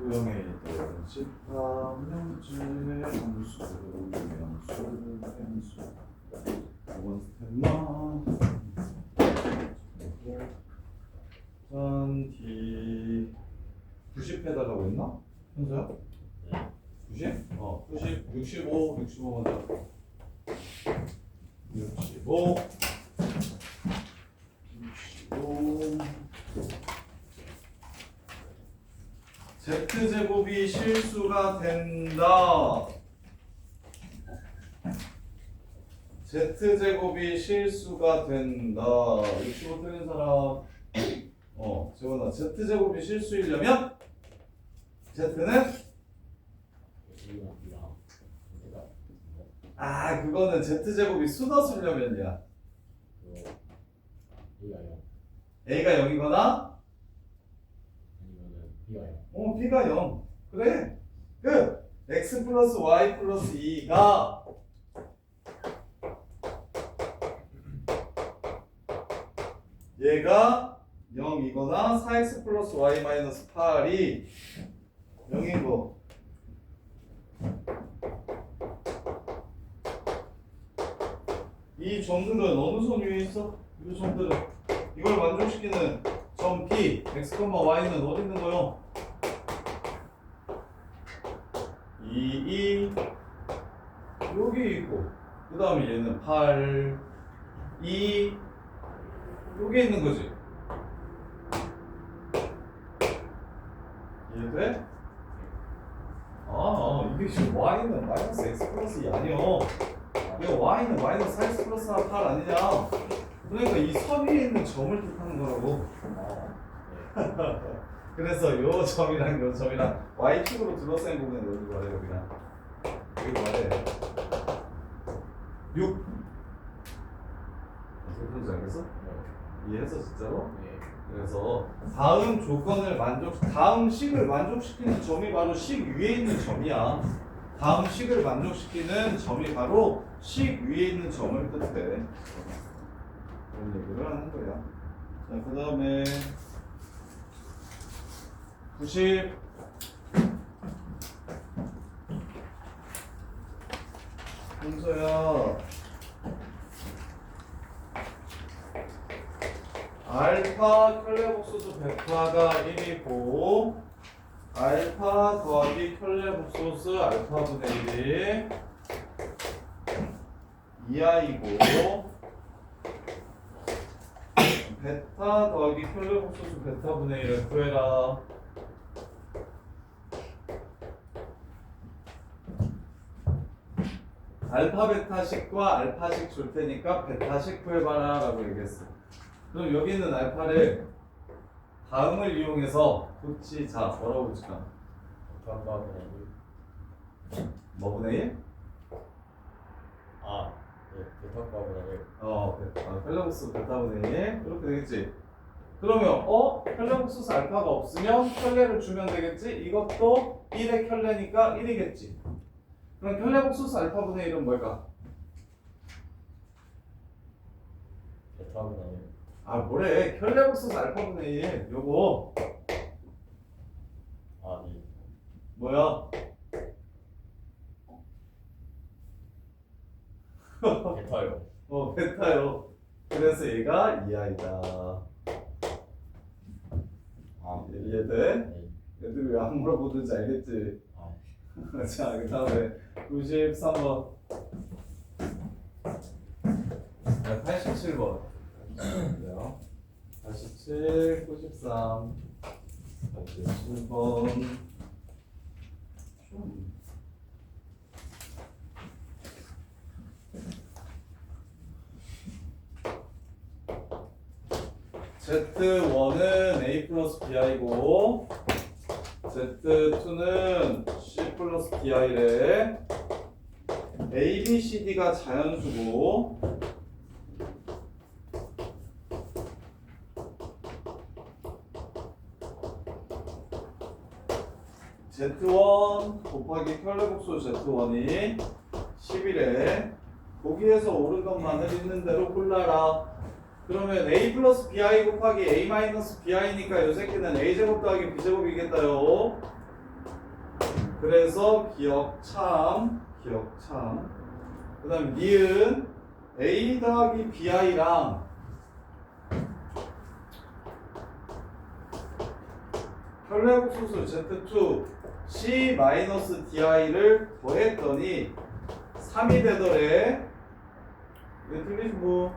도형의 집합명주의 함수, 명수, 함수. 이번 스텝만 전 D 90 해달라고 했나? 현수야? 네. 90? 90, 65, 65 먼저. 65, 65. Z제곱이 실수가 된다. Z제곱이 실수가 된다. 65 틀린 사람. 재원아, Z제곱이 실수이려면 Z는 그거는 Z제곱이 수너수려면이야. A가 0이거나 B가 0. 그래. 끝. X 플러스 Y 플러스 2가 얘가 0이거나 4X 플러스 Y 마이너스 8이 0인 거. 이 점들은 어느 선 위에 있어? 이 점들은 이걸 만족시키는 점 P, X, Y는 어디 있는 거요? 2, 여기 있고, 그 다음에 얘는 8, 2, 여기 있는 거지. 이해돼? 이게 지금 Y는 마이너스 X 플러스 2 아니요. 이거 Y는 마이너스 X 플러스 8 아니냐. 그러니까 이 선 위에 있는 점을 뜻하는 거라고. 그래서 요 점이랑 요 점이랑 Y축으로 둘러싸인 부분을 여기 말해요. 그냥 여기 말해. 6. 무슨 소리인지 알겠어? 이해했어 진짜로? 그래서 다음 식을 만족시키는 점이 바로 식 위에 있는 점이야. 다음 식을 만족시키는 점이 바로 식 위에 있는 점을 뜻해. 그런 얘기를 하는 거야. 자, 그 다음에 90. 홍서야. 알파 켤레복소수 베타가 1이고 알파 더하기 켤레복소수 알파분의 1이 2i고 베타 더하기 켤레복소수 베타분의 1을 구해라. 알파 베타식과 알파식 줄 테니까 베타식 구해봐라 라고 얘기했어. 그럼 여기 있는 알파를 다음을 이용해서 붙이자. 뭐라고 붙일까? 뭐분의 1? 펠레복수 베타분의 1 이렇게 되겠지. 그러면 펠레복수스 알파가 없으면 켤레를 주면 되겠지. 이것도 1의 켤레니까 1이겠지. 그럼 켤레복수스 알파분의 1은 뭘까? 뭐래? 켤레복수스 알파분의 1 요거 뭐야? 베타요. 그래서 얘가 2i다. 이해돼? 애들이 왜 안 물어보든지 알겠지? 자, 그 다음에 93번 87번 87, 93 87번 Z1은 A 플러스 BI고 Z2는 C 플러스 DI래. A, B, C, D가 자연수고 Z1 곱하기 켤레복수 Z1이 11에 거기에서 옳은 것만을 있는 대로 골라라. 그러면 A 플러스 BI 곱하기 A 마이너스 BI니까 이 새끼는 A제곱 더하기 B제곱이겠다요. 그래서 기억참. 그 다음에 니은 a 더하기 bi랑 혈례복소수 z2 c-di를 더했더니 3이 되더래. 이게 틀리지 뭐.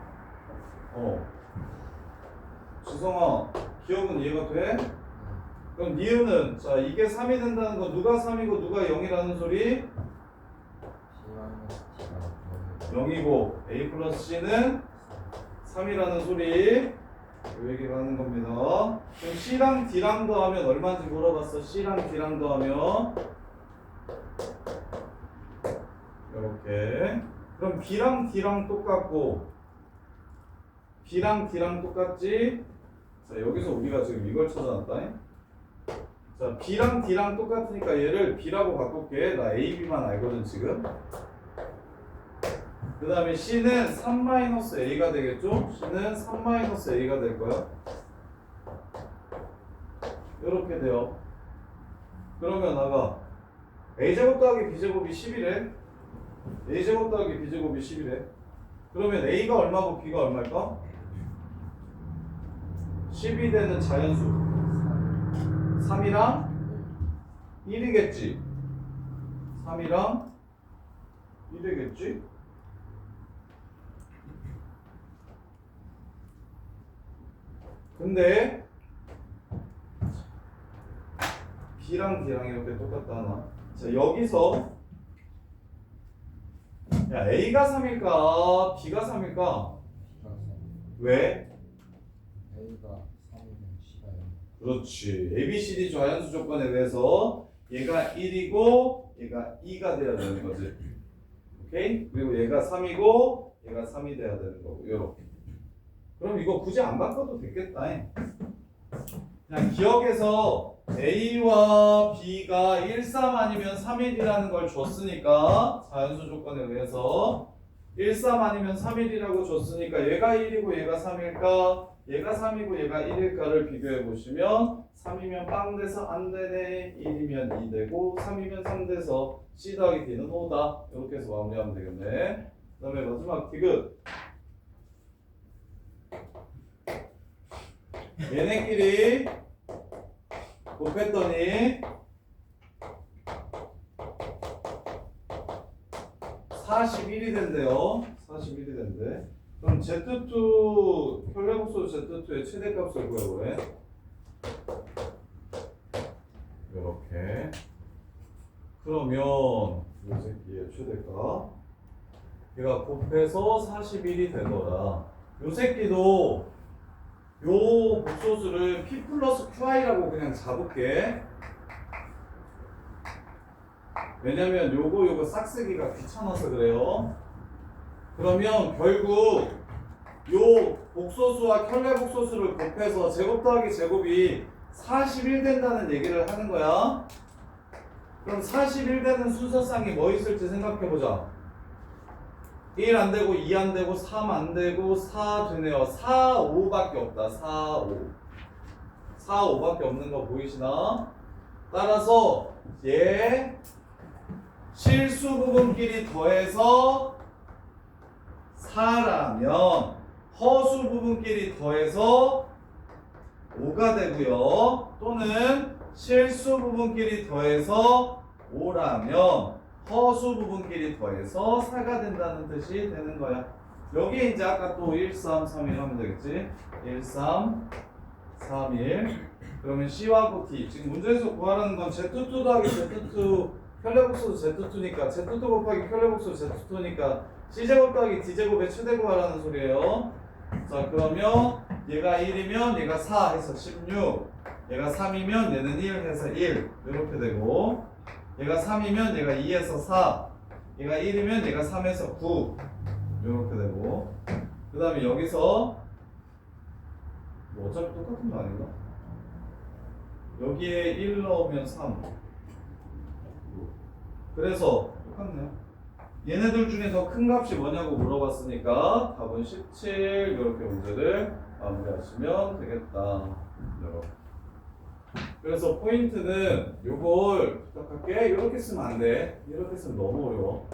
주성아, 기억은 이해가 돼? 그럼 니은은, 자, 이게 3이 된다는 거 누가 3이고 누가 0이라는 소리? 0이고 a 플러스 c는 3이라는 소리. 요 얘기를 하는 겁니다. 그럼 c랑 d랑 더하면 얼마인지 물어봤어. c랑 d랑 더하면 이렇게. 그럼 b랑 d랑 똑같고 b랑 d랑 똑같지? 자, 여기서 우리가 지금 이걸 찾아놨다. 자, b랑 d랑 똑같으니까 얘를 b라고 바꿀게. 나 a, b만 알거든 지금. 그 다음에 c는 3-a가 되겠죠? c는 3-a가 될 거야. 이렇게 돼요. 그러면 나가 a제곱 더하기 b제곱이 10이래. a제곱 더하기 b제곱이 10이래. 그러면 a가 얼마고 b가 얼마일까? 10이 되는 자연수 3이랑 1이겠지. 3이랑 1이겠지. 근데 b랑 d랑 이렇게 똑같다 하나. 자, 여기서 야, a가 3일까 b가 3일까? 왜? A가 3이면 C가 0. 그렇지. ABCD 좌연수 조건에 의해서 얘가 1이고 얘가 2가 돼야 되는 거지. 오케이? 그리고 얘가 3이고 얘가 3이 돼야 되는 거고. 요렇게. 그럼 이거 굳이 안 바꿔도 되겠다. 그냥 기억해서 A와 B가 1, 3 아니면 3, 1이라는 걸 줬으니까 자연수 조건에 의해서 1, 3 아니면 3, 1이라고 줬으니까 얘가 1이고 얘가 3일까? 얘가 3이고 얘가 1일까를 비교해 보시면 3이면 빵 돼서 안 되네. 1이면 2 되고 3이면 3 돼서 C 더하기 D는 5다. 이렇게 해서 마무리하면 되겠네. 그 다음에 마지막 디귿. 얘네끼리 곱했더니 41이 된대요. 41이 된대. 그럼 Z2 혈례복소 Z2의 최대값을 구해보래. 이렇게. 그러면 이 새끼의 최대값 얘가 곱해서 41이 되더라. 요 새끼도 요 복소수를 P 플러스 QI라고 그냥 잡을게. 왜냐면 요거 싹쓰기가 귀찮아서 그래요. 그러면 결국 요 복소수와 혈례복소수를 곱해서 제곱 더하기 제곱이 41 된다는 얘기를 하는 거야. 그럼 41 되는 순서상이 뭐 있을지 생각해보자. 1 안 되고 2 안 되고 3 안 되고 4 되네요. 4, 5밖에 없다. 4, 5. 4, 5밖에 없는 거 보이시나? 따라서 얘 실수 부분끼리 더해서 4라면 허수 부분끼리 더해서 5가 되고요. 또는 실수 부분끼리 더해서 5라면 허수 부분끼리 더해서 4가 된다는 뜻이 되는 거야. 여기에 이제 아까 또 1, 3, 3, 1 하면 되겠지. 1, 3, 3, 1. 그러면 C와 D. 지금 문제에서 구하라는 건 Z2 더하기 Z2 혈례복수 Z2니까 Z2 곱하기 혈례복수 Z2니까 C제곱 더하기 D제곱의 최대 구하라는 소리예요. 자, 그러면 얘가 1이면 얘가 4 해서 16. 얘가 3이면 얘는 1 해서 1. 이렇게 되고 얘가 3이면 얘가 2에서 4, 얘가 1이면 얘가 3에서 9 이렇게 되고 그 다음에 여기서 뭐 어차피 똑같은 거 아닌가? 여기에 1 넣으면 3 그래서 똑같네요. 얘네들 중에 더 큰 값이 뭐냐고 물어봤으니까 답은 17 이렇게 문제를 마무리하시면 되겠다. 이렇게. 그래서 포인트는 요걸 부탁할게. 이렇게 쓰면 안 돼. 이렇게 쓰면 너무 어려워.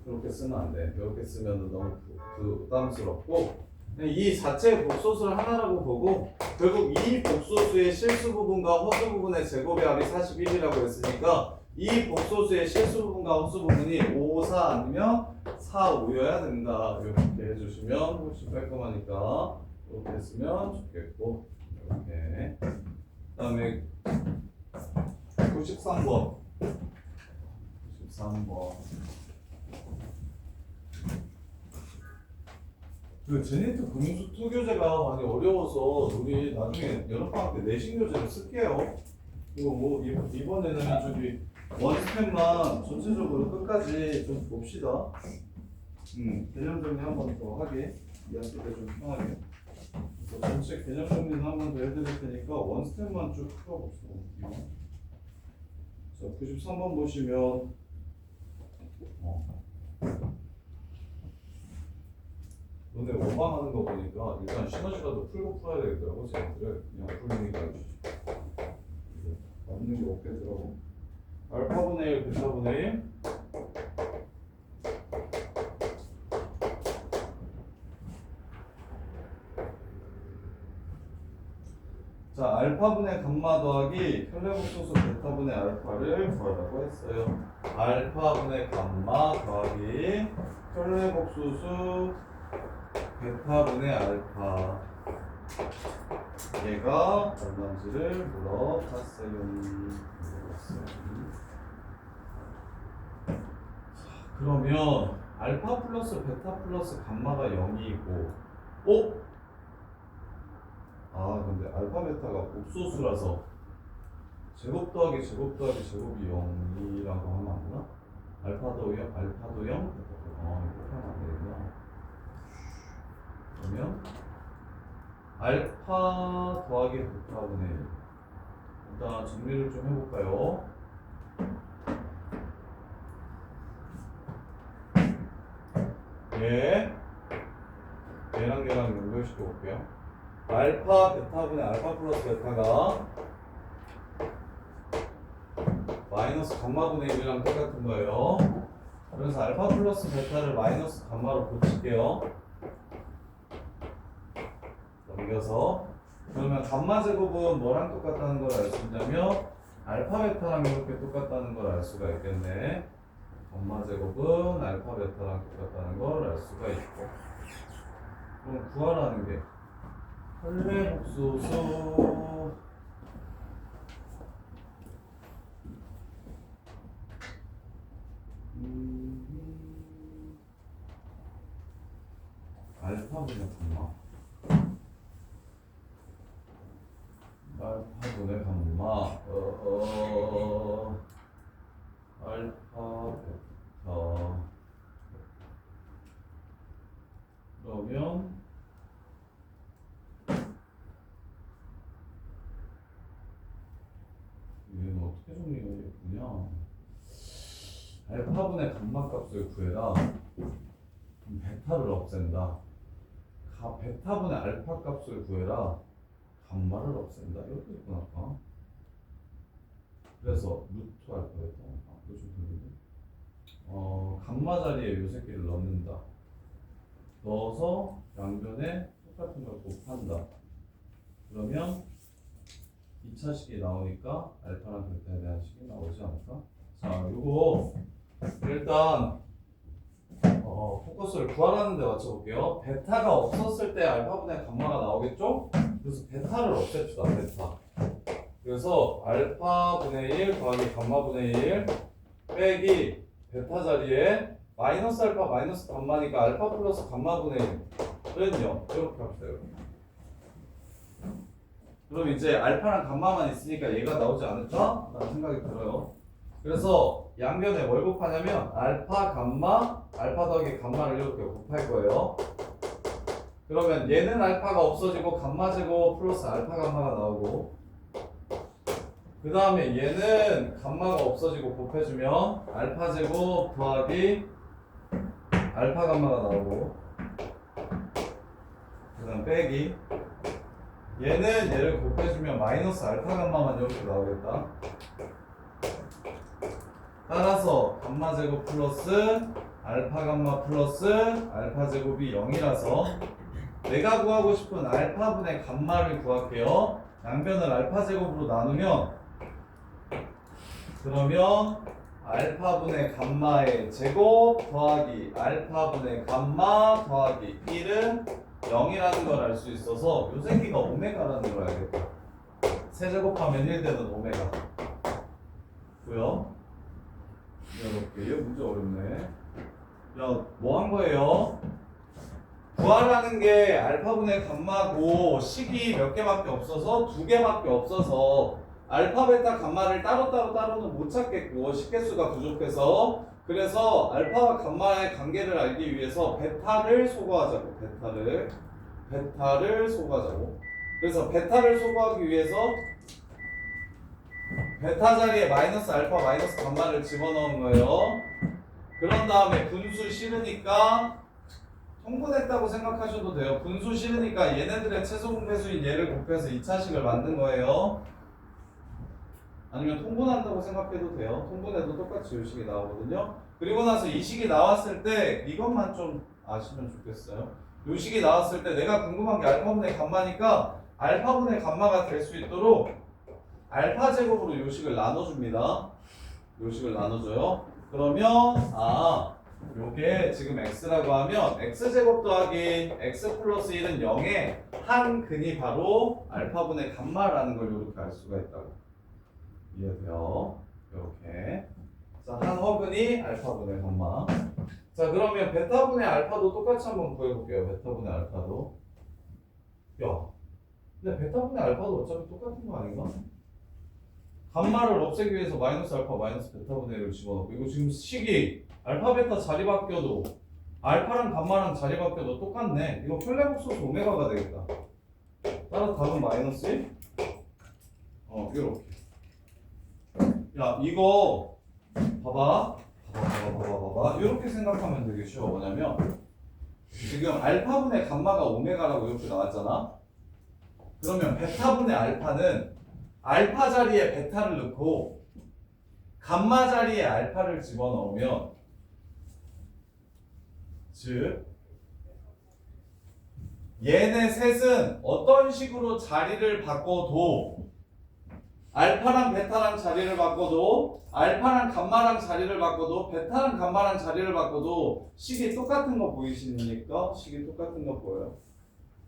이렇게 쓰면 안 돼. 이렇게 쓰면 너무 부담스럽고 이 자체의 복소수를 하나라고 보고 결국 이 복소수의 실수 부분과 허수 부분의 제곱의 합이 41이라고 했으니까 이 복소수의 실수 부분과 허수 부분이 5, 4 아니면 4, 5여야 된다. 이렇게 해주시면 훨씬 깔끔하니까 이렇게 했으면 좋겠고 이렇게 그 다음에 93번 93번 그 제니트 공수 2 교재가 많이 어려워서 우리 나중에 여름방학 때 내신 교재를 쓸게요. 이거 뭐 이번에는 저기 원스텝만 전체적으로 끝까지 좀 봅시다. 개념 정리 한 번 더 하게 이해할 때 좀 편하게. 그래서 전체 개념 정리는 한 번 더 해드릴 테니까 원스텝만 쭉 풀어봅시다. 자, 93번 보시면 너네 원방하는 거 보니까 일단 시너지라도 풀고 풀어야 되겠더라고. 쟤네들을 그냥 풀리는 게 아니지. 맞는 게 없겠더라고. 알파분의 1, 베타분의 1. 자, 알파분의 감마 더하기 혈레복소수 베타분의 알파를 구하라고 했어요. 알파분의 감마 더하기 혈레복소수 베타분의 알파 얘가 얼마인지를 물어봤어요. 그러면 알파 플러스 베타 플러스 감마가 0이고 근데 알파 베타가 복소수라서 제곱 더하기 제곱 더하기 제곱이 0이라고 하면 안 되나? 알파도 0, 베타도 0? 이렇게 하면 안 되겠구나. 그러면 알파 더하기 베타분의 1. 일단 정리를 좀 해볼까요? 얘랑 연결시켜 볼게요. 알파 베타분의 알파 플러스 베타가 마이너스 감마분의 1이랑 똑같은 거예요. 그래서 알파 플러스 베타를 마이너스 감마로 고칠게요. 넘겨서 그러면 감마 제곱은 뭐랑 똑같다는 걸 알 수 있냐면 알파 베타랑 이렇게 똑같다는 걸 알 수가 있겠네. 감마 제곱은 알파 베타랑 똑같다는 걸 알 수가 있고 그럼 구하라는 게 혈레복소수 알파분의 감마 알파분의 감마 알파 베타 그러면 얘는 어떻게 정리가 되겠냐? 알파분의 감마 값을 구해라. 베타를 없앤다. 베타분의 알파 값을 구해라. 감마를 없앤다. 이렇게 있구나. 그래서 루트 알파 베타. 이거 좀 들리네. 감마 자리에 요 새끼를 넣는다. 넣어서 양변에 똑같은 걸 곱한다. 그러면 2차식이 나오니까 알파랑 베타에 대한 식이 나오지 않을까? 자, 요거 일단 포커스를 구하라는 데 맞춰볼게요. 베타가 없었을 때 알파분의 감마가 나오겠죠? 그래서 베타를 없앱시다. 베타. 그래서 알파분의 1 더하기 감마분의 1 빼기 베타 자리에 마이너스 알파 마이너스 감마니까 알파 플러스 감마분의 1은 0. 이렇게 합시다. 이렇게. 그럼 이제 알파랑 감마만 있으니까 얘가 나오지 않을까? 라는 생각이 들어요. 그래서 양변에 뭘 곱하냐면 알파 감마 알파 더하기 감마를 이렇게 곱할 거예요. 그러면 얘는 알파가 없어지고 감마 제곱 플러스 알파 감마가 나오고 그 다음에 얘는 감마가 없어지고 곱해주면 알파 제곱 더하기 알파 감마가 나오고 그 다음 빼기 얘는 얘를 곱해주면 마이너스 알파 감마만 이렇게 나오겠다. 따라서 감마 제곱 플러스 알파 감마 플러스 알파 제곱이 0이라서 내가 구하고 싶은 알파분의 감마를 구할게요. 양변을 알파 제곱으로 나누면 그러면 알파분의 감마의 제곱 더하기 알파분의 감마 더하기 1은 0이라는 걸 알 수 있어서 요 새끼가 오메가라는 걸 알겠다. 세제곱하면 1 되는 오메가. 고요. 이렇게 이거 문제 어렵네. 야, 뭐 한 거예요? 구하라는 게 알파분의 감마고 식이 몇 개밖에 없어서 2개밖에 없어서 알파, 베타, 감마를 따로는 못 찾겠고 식개수가 부족해서 그래서 알파와 감마의 관계를 알기 위해서 베타를 소거하자고. 베타를 소거하자고. 그래서 베타를 소거하기 위해서 베타 자리에 마이너스 알파 마이너스 감마를 집어넣은 거예요. 그런 다음에 분수 싫으니까 통분했다고 생각하셔도 돼요. 분수 싫으니까 얘네들의 최소 분배수인 얘를 곱해서 2차식을 만든 거예요. 아니면 통분한다고 생각해도 돼요. 통분해도 똑같이 이 식이 나오거든요. 그리고 나서 이 식이 나왔을 때 이것만 좀 아시면 좋겠어요. 이 식이 나왔을 때 내가 궁금한 게 알파분의 감마니까 알파분의 감마가 될 수 있도록 알파 제곱으로 이 식을 나눠줍니다. 이 식을 나눠줘요. 그러면 요게 지금 x라고 하면 x제곱 더하기 x 플러스 1은 0의 한 근이 바로 알파분의 감마라는 걸 이렇게 알 수가 있다고. 이해돼요? 이렇게. 자, 한 허근이 알파분의 감마. 자, 그러면 베타분의 알파도 똑같이 한번 구해볼게요. 베타분의 알파도. 야, 근데 베타분의 알파도 어차피 똑같은 거 아닌가? 감마를 없애기 위해서 마이너스 알파 마이너스 베타분의 1을 집어넣고 이거 지금 식이 알파 베타 자리 바뀌어도 알파랑 감마랑 자리 바뀌어도 똑같네. 이거 켈레복소스 오메가가 되겠다. 따라서 답은 마이너스 1? 이렇게. 야, 이거 봐봐. 이렇게 생각하면 되게 쉬워. 뭐냐면 지금 알파분의 감마가 오메가라고 이렇게 나왔잖아. 그러면 베타분의 알파는 알파 자리에 베타를 넣고 감마 자리에 알파를 집어넣으면 즉 얘네 셋은 어떤 식으로 자리를 바꿔도 알파랑 베타랑 자리를 바꿔도 알파랑 감마랑 자리를 바꿔도 베타랑 감마랑 자리를 바꿔도 식이 똑같은 거 보이시니까 식이 똑같은 거 보여요.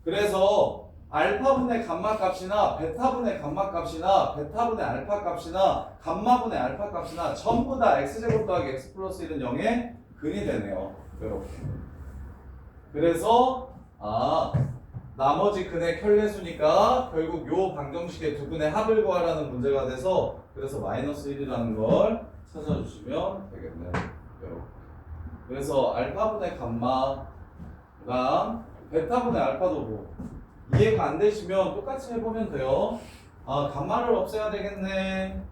그래서 알파분의 감마 값이나 베타분의 감마 값이나 베타분의 알파 값이나 감마분의 알파 값이나 전부 다 x제곱 더하기 x 플러스 1은 0의 근이 되네요. 이렇게. 그래서 나머지 근의 켤레수니까 결국 요 방정식의 두 근의 합을 구하라는 문제가 돼서 그래서 마이너스 1이라는 걸 찾아주시면 되겠네요. 이렇게. 그래서 알파분의 감마랑 베타분의 알파도 뭐 이해가 안 되시면 똑같이 해보면 돼요. 감마를 없애야 되겠네.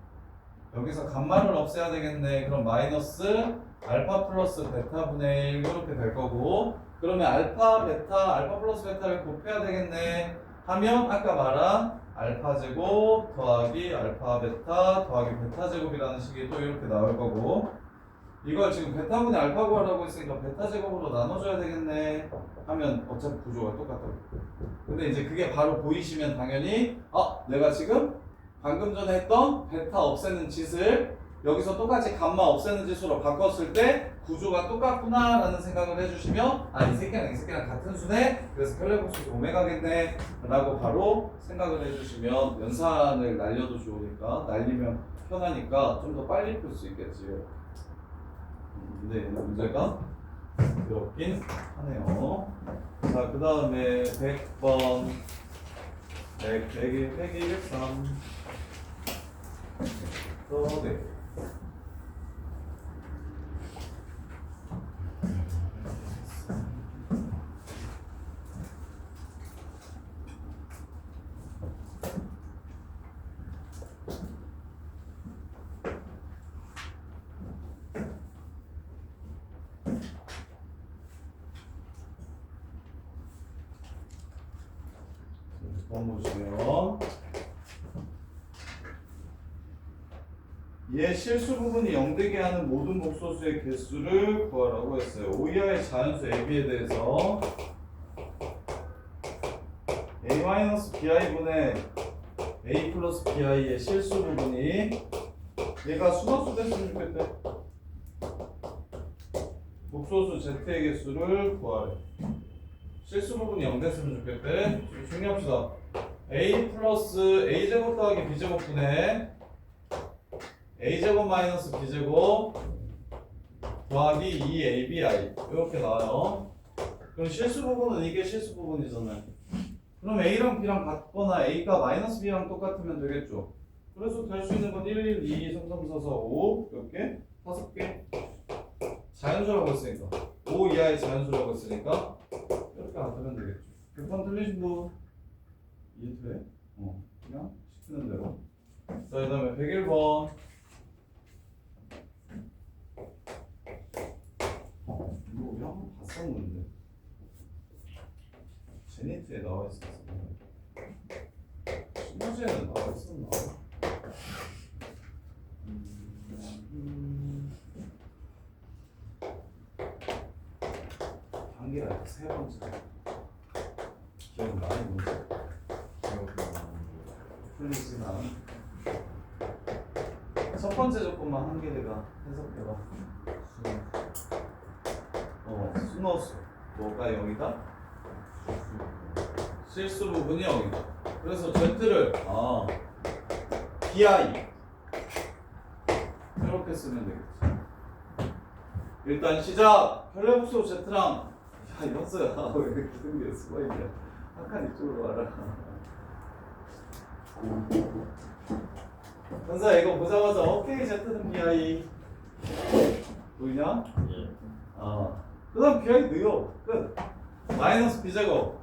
여기서 감마를 없애야 되겠네. 그럼 마이너스 알파 플러스 베타분의 1 이렇게 될 거고 그러면 알파 플러스 베타를 곱해야 되겠네 하면 아까 말한 알파 제곱 더하기 알파 베타 더하기 베타 제곱이라는 식이 또 이렇게 나올 거고 이걸 지금 베타분의 알파 구하라고 했으니까 베타 제곱으로 나눠줘야 되겠네 하면 어차피 구조가 똑같다고. 근데 이제 그게 바로 보이시면 당연히 내가 지금 방금 전에 했던 베타 없애는 짓을 여기서 똑같이 감마 없애는 짓으로 바꿨을 때 구조가 똑같구나 라는 생각을 해주시면 이 새끼랑 같은 수네 그래서 켈레복소스 오메가겠네 라고 바로 생각을 해주시면 연산을 날려도 좋으니까 날리면 편하니까 좀 더 빨리 풀 수 있겠지. 근데 문제가 그렇긴 하네요. 자, 그 다음에 100번 100일 103 네. 6번 보시면 얘 실수 부분이 0되게 하는 모든 복소수의 개수를 구하라고 했어요. O 이하의 자연수 AB에 대해서 A-BI분의 A 플러스 BI의 실수 부분이 얘가 순화수 됐으면 좋겠대. 복소수 Z의 개수를 구하래. 실수 부분이 0 됐으면 좋겠대. 정리합시다. A 플러스 A제곱 더하기 B제곱분의 A제곱 마이너스 B제곱 더하기 2ABI 이렇게 나와요. 그럼 실수 부분은 이게 실수 부분이잖아요. 그럼 A랑 B랑 같거나 A가 마이너스 B랑 똑같으면 되겠죠. 그래서 될 수 있는 건 1, 1, 2, 3, 3, 4, 4, 5 몇 개? 5개. 자연수라고 했으니까 5 이하의 자연수라고 했으니까 이렇게 같으면 되겠죠. 100번 틀리신 분 이해돼? 그냥 시키는 대로. 자, 그 다음에 101번. 이거 우리 한번 봤었는데 제니트에 나와 있었어. 신문지에는 나와 있었나? 단계가 세 번째. 기억 많이 문제. 풀리진 않아. 첫 번째 조건만 한 개가 해석해봐. 순어수. 뭐가 0이다? 실수 부분이 0이다. 그래서 Z를 BI 이렇게 쓰면 되겠지. 일단 시작! 혈례복수 Z랑 현수야 왜 이렇게 기둥에 숨어있냐. 한 칸 이쪽으로 와라. 현수야 이거 보자마자 오케이 Z는 BI 보이냐? 예. 그 다음 BI 넣어. 끝. 마이너스 B제곱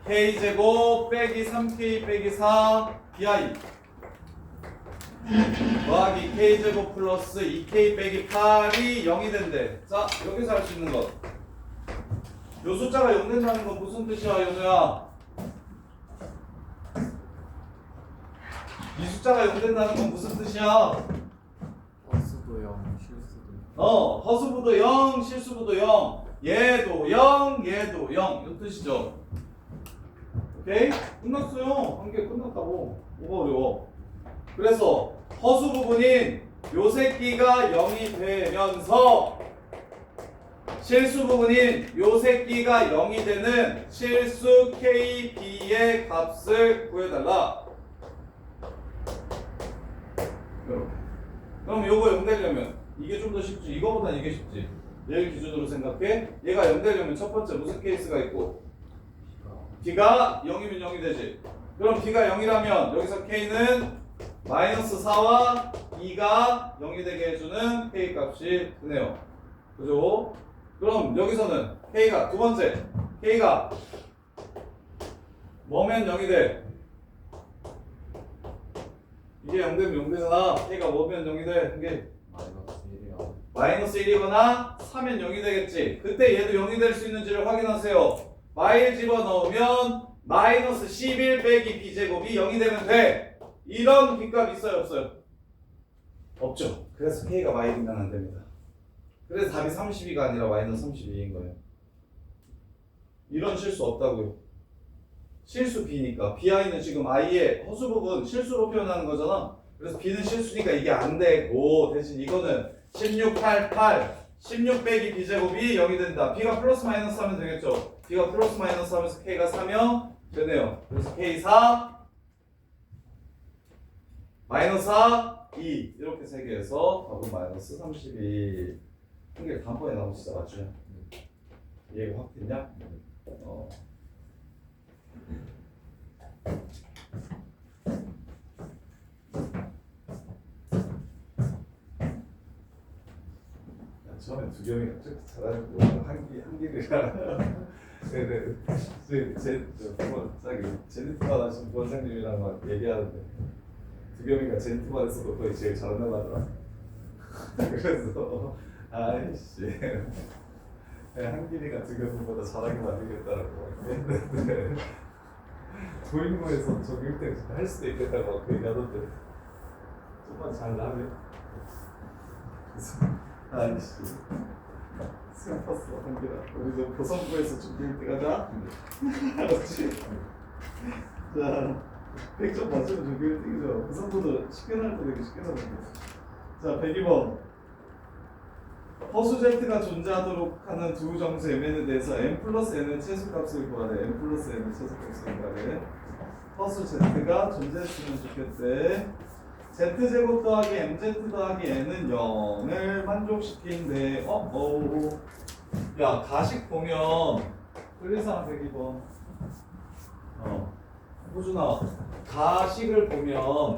K제곱 빼기 3K 빼기 4 BI 더하기 K제곱 플러스 2K 빼기 8이 0이 된대. 자, 여기서 할 수 있는 것. 요 숫자가 0 된다는 건 무슨 뜻이야, 연우야? 이 숫자가 0 된다는 건 무슨 뜻이야? 허수도 0, 실수도 0. 허수부도 0, 실수부도 0. 얘도 0, 얘도 0. 이 뜻이죠. 오케이? 끝났어요. 한 개 끝났다고. 뭐가 어려워? 그래서 허수 부분인 요 새끼가 0이 되면서 실수 부분인 요 새끼가 0이 되는 실수 KB의 값을 구해달라. 이렇게. 그럼 요거 0 되려면 이게 좀 더 쉽지. 이거보단 이게 쉽지. 얘를 기준으로 생각해. 얘가 0 되려면 첫 번째 무슨 케이스가 있고? B가 0이면 0이 되지. 그럼 B가 0이라면 여기서 K는 마이너스 4와 2가 0이 되게 해주는 K 값이 되네요. 그죠? 그럼 여기서는 K가 두 번째 K가 뭐면 0이 돼? 이게 0 되면 0 되잖아. K가 뭐면 0이 돼? 이게 마이너스 1이요. 마이너스 1이거나 3면 0이 되겠지. 그때 얘도 0이 될 수 있는지를 확인하세요. 마일 집어넣으면 마이너스 11 빼기 B제곱이 0이 되면 돼. 이런 B값 있어요, 없어요? 없죠. 그래서 K가 마일이면 안 됩니다. 그래서 답이 32가 아니라 마이너스 32인 거예요. 이런 실수 없다고요. 실수 B니까 BI는 지금 I의 허수 부분 실수로 표현하는 거잖아. 그래서 B는 실수니까 이게 안 되고 대신 이거는 16, 8, 8 16 빼기 B제곱이 0이 된다. B가 플러스 마이너스 하면 되겠죠. B가 플러스 마이너스 하면서 K가 4면 되네요. 그래서 K 4 마이너스 4 2 이렇게 세 개에서 답은 마이너스 32. 한 개 단번에 나오면 진짜 맞죠? 이해가 확 됐냐? 처음에 두 경이가 쭉 잘하는 거 한길이랑 네네 제니트만 하신 부원장님이랑 막 얘기하는데 두 경이가 제니트만 했어도 거의 제일 잘한다고 하더라. 그래서 아이씨 한길이가 득여보다 잘하게 만들겠다라고 했는데 도인고에서 저기 1등 할 수도 있겠다고 막 얘기하던데 좀만 잘 나면 아이씨 슬펐어 한길아 우리 저 고성고에서 저기 1등 하자 알았지? 자 100점 맞으면 저기 1등이죠 고성고도 쉽게 나올 때 되게 쉽게 나오는데 자 102번 허수 Z가 존재하도록 하는 두 정수 Mn에 대해서 M 플러스 N의 최소값을 구하래. M 플러스 N의 최소값을 구하래. 허수 Z가 존재했으면 좋겠대. Z제곱 더하기 MZ 더하기 N은 0을 만족시킨대. 야 가식 보면 끌리상 102번 호준아 가식을 보면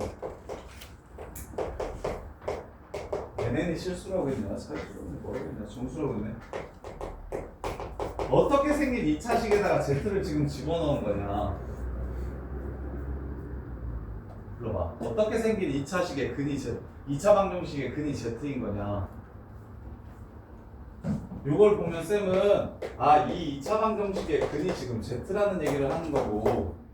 NN이 실수라고 했냐? 사실은 뭐라고 했냐? 정수라고 했네. 어떻게 생긴 2차식에다가 Z를 지금 집어넣은 거냐? 불러봐. 어떻게 생긴 2차식의 근이 Z, 2차 방정식의 근이 Z인 거냐? 요걸 보면 쌤은 이 2차 방정식의 근이 지금 Z라는 얘기를 하는 거고